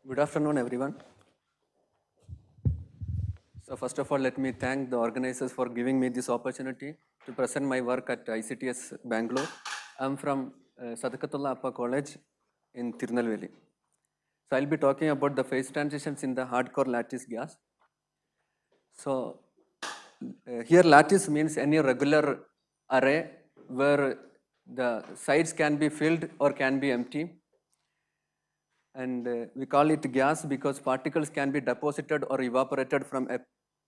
Good afternoon, everyone. So first of all, let me thank the organizers for giving me this opportunity to present my work at ICTS Bangalore. I'm from Sadakatullah Appa College in Tirunelveli. So I'll be talking about the phase transitions in the hardcore lattice gas. So here lattice means any regular array where the sides can be filled or can be empty. And we call it gas because particles can be deposited or evaporated from a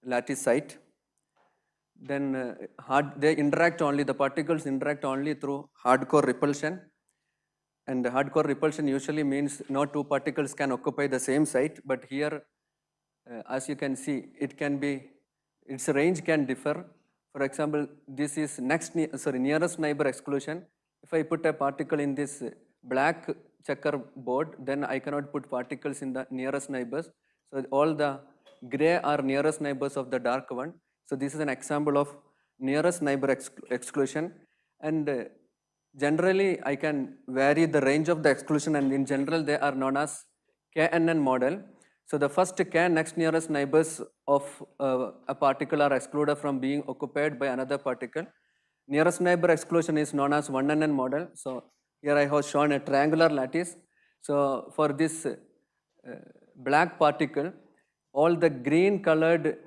lattice site. Then the particles interact only through hardcore repulsion. And hardcore repulsion usually means no two particles can occupy the same site, but here, as you can see, its range can differ. For example, this is nearest neighbor exclusion. If I put a particle in this black checker board, then I cannot put particles in the nearest neighbors. So all the gray are nearest neighbors of the dark one. So this is an example of nearest neighbor exclusion. And generally, I can vary the range of the exclusion, and in general, they are known as KNN model. So the first k next nearest neighbors of a particle are excluded from being occupied by another particle. Nearest neighbor exclusion is known as 1NN model. So here I have shown a triangular lattice. So for this black particle, all the green colored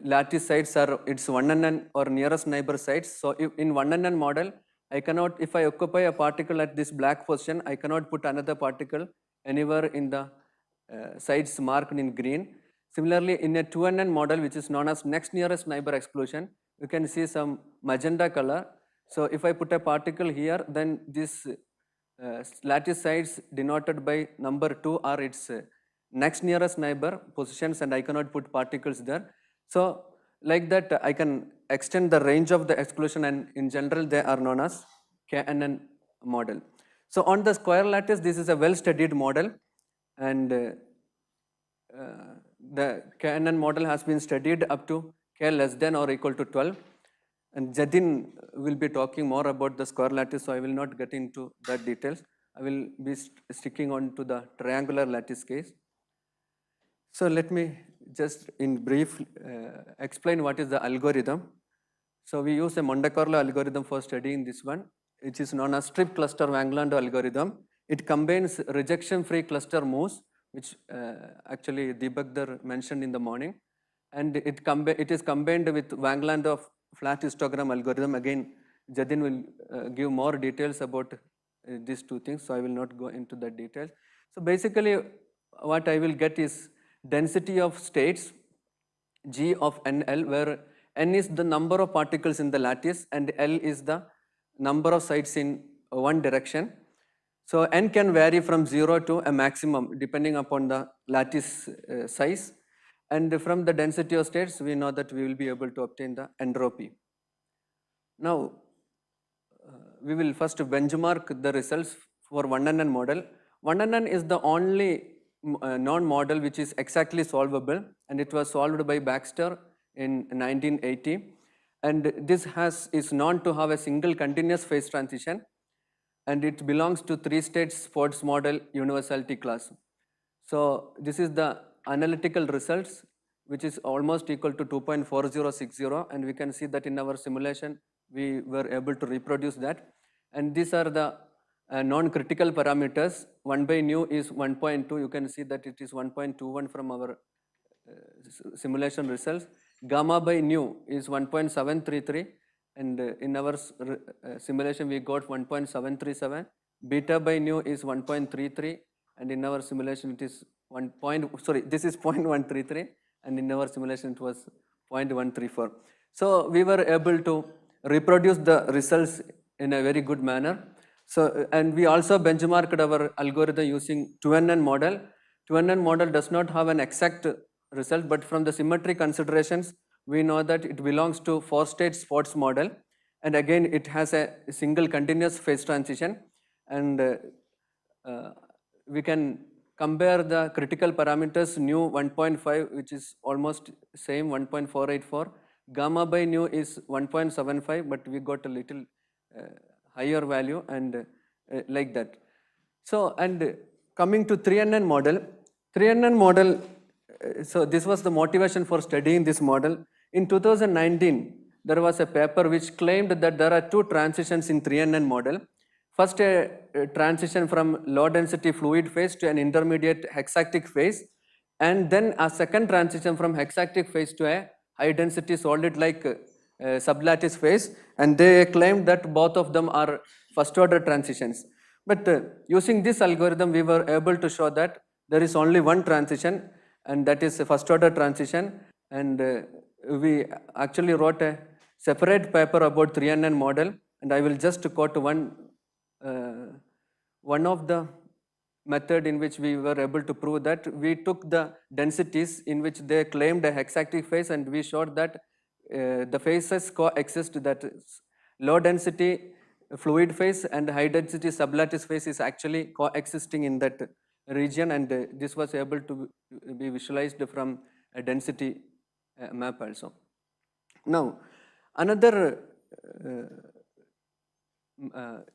lattice sites are its 1NN or nearest neighbor sites. So in 1NN model, if I occupy a particle at this black position, I cannot put another particle anywhere in the sites marked in green. Similarly, in a 2NN model, which is known as next nearest neighbor exclusion, you can see some magenta color. So if I put a particle here, then this lattice sites denoted by number 2 are its next nearest neighbor positions, and I cannot put particles there. So like that, I can extend the range of the exclusion, and in general, they are known as KNN model. So on the square lattice, this is a well-studied model, and the KNN model has been studied up to K less than or equal to 12. And Jain will be talking more about the square lattice, so I will not get into that details. I will be sticking on to the triangular lattice case. So let me just in brief explain what is the algorithm. So we use a Monte Carlo algorithm for studying this one, which is known as strip cluster Wang-Landau algorithm. It combines rejection-free cluster moves, which actually Deepak mentioned in the morning, and it is combined with Wang-Landau flat histogram algorithm. Again, Jain will give more details about these two things, so I will not go into the details. So basically, what I will get is density of states G of NL, where N is the number of particles in the lattice and L is the number of sites in one direction. So N can vary from 0 to a maximum depending upon the lattice size. And from the density of states, we know that we will be able to obtain the entropy. Now, we will first benchmark the results for 1NN model. 1NN is the only known model which is exactly solvable, and it was solved by Baxter in 1980. And this is known to have a single continuous phase transition, and it belongs to three-state sports model universality class. So this is the analytical results, which is almost equal to 2.4060, and we can see that in our simulation we were able to reproduce that. And these are the non-critical parameters. 1 by nu is 1.2. You can see that it is 1.21 from our simulation results. Gamma by nu is 1.733, and in our simulation we got 1.737. Beta by nu is 1.33, and in our simulation it is this is 0.133, and in our simulation it was 0.134. So we were able to reproduce the results in a very good manner. So, and we also benchmarked our algorithm using 2NN model. 2NN model does not have an exact result, but from the symmetry considerations, we know that it belongs to four-state sports model, and again it has a single continuous phase transition, and we can compare the critical parameters nu 1.5, which is almost same 1.484. Gamma by nu is 1.75, but we got a little higher value, and like that. So, and coming to 3NN model, 3NN model, so this was the motivation for studying this model. In 2019, there was a paper which claimed that there are two transitions in 3NN model. First, a transition from low density fluid phase to an intermediate hexactic phase, and then a second transition from hexactic phase to a high density solid like sublattice phase, and they claimed that both of them are first order transitions. But using this algorithm, we were able to show that there is only one transition, and that is a first order transition. And we actually wrote a separate paper about 3NN model, and I will just quote one of the method in which we were able to prove that. We took the densities in which they claimed a hexactic phase, and we showed that the phases coexist, that low density fluid phase and high density sublattice phase is actually coexisting in that region, and this was able to be visualized from a density map also. Now, another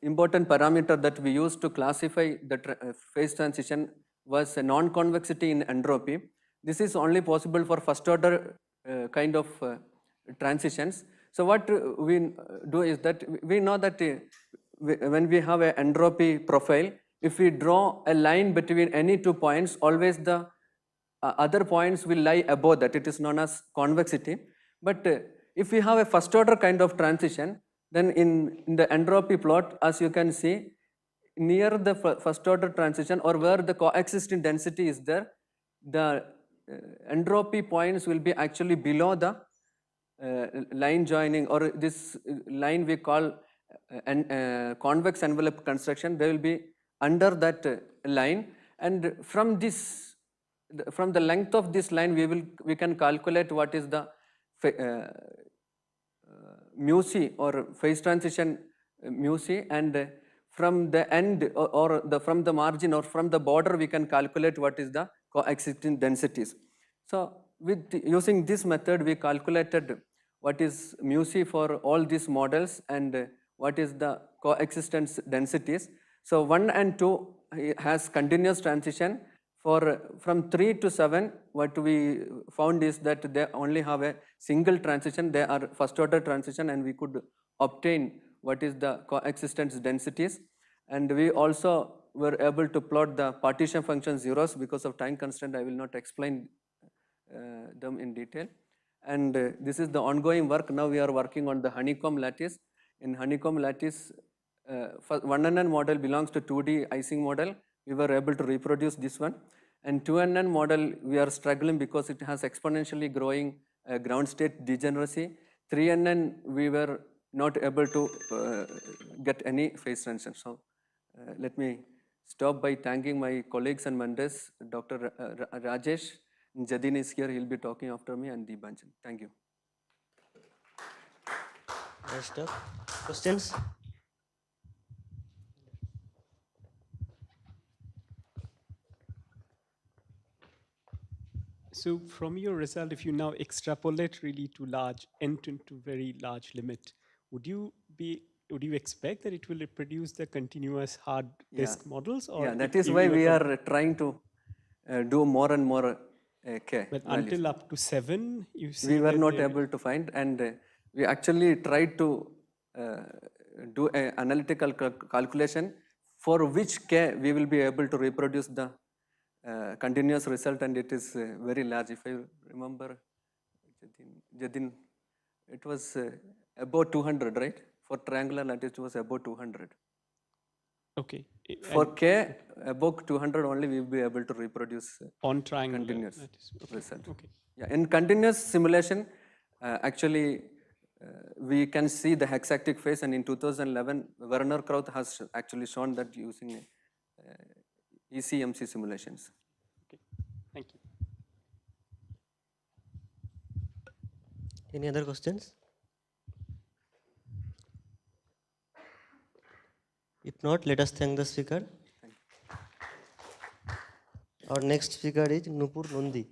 important parameter that we used to classify the phase transition was a non-convexity in entropy. This is only possible for first order kind of transitions. So what we do is that we know that when we have an entropy profile, if we draw a line between any 2 points, always the other points will lie above that. It is known as convexity. But if we have a first order kind of transition, then in the entropy plot, as you can see, near the first order transition or where the coexisting density is there, the entropy points will be actually below the line joining, or this line we call convex envelope construction. They will be under that line, and from the length of this line we can calculate what is the mu c or phase transition mu c, and from the end or from the margin or from the border we can calculate what is the coexisting densities. So with using this method, we calculated what is mu c for all these models and what is the coexistence densities. So 1 and 2 has continuous transition. From 3 to 7, what we found is that they only have a single transition. They are first order transition, and we could obtain what is the coexistence densities. And we also were able to plot the partition function zeros. Because of time constraint, I will not explain them in detail. And this is the ongoing work. Now we are working on the honeycomb lattice. In honeycomb lattice, 1NN model belongs to 2D icing model. We were able to reproduce this one. And 2NN model, we are struggling because it has exponentially growing ground state degeneracy. 3NN, we were not able to get any phase transition. So let me stop by thanking my colleagues and mentors. Dr. Rajesh Jain is here. He'll be talking after me, and Deepanjan. Thank you. Nice stuff. Questions? So from your result, if you now extrapolate really to large n to very large limit, would you expect that it will reproduce the continuous hard disk models? Or yeah, that is why we are trying to do more and more K. But values. Until up to 7, you see we were not able to find, and we actually tried to do an analytical calculation for which K we will be able to reproduce the continuous result, and it is very large. If I remember, Jain, it was about 200, right? For triangular lattice, it was about 200. Okay. For K, above 200 only we will be able to reproduce on triangular continuous okay. result. Okay. Yeah, in continuous simulation, actually, we can see the hexactic phase, and in 2011, Werner Kraut has actually shown that using ECMC simulations. Okay, thank you. Any other questions? If not, let us thank the speaker. Our next speaker is Nupur Nondi.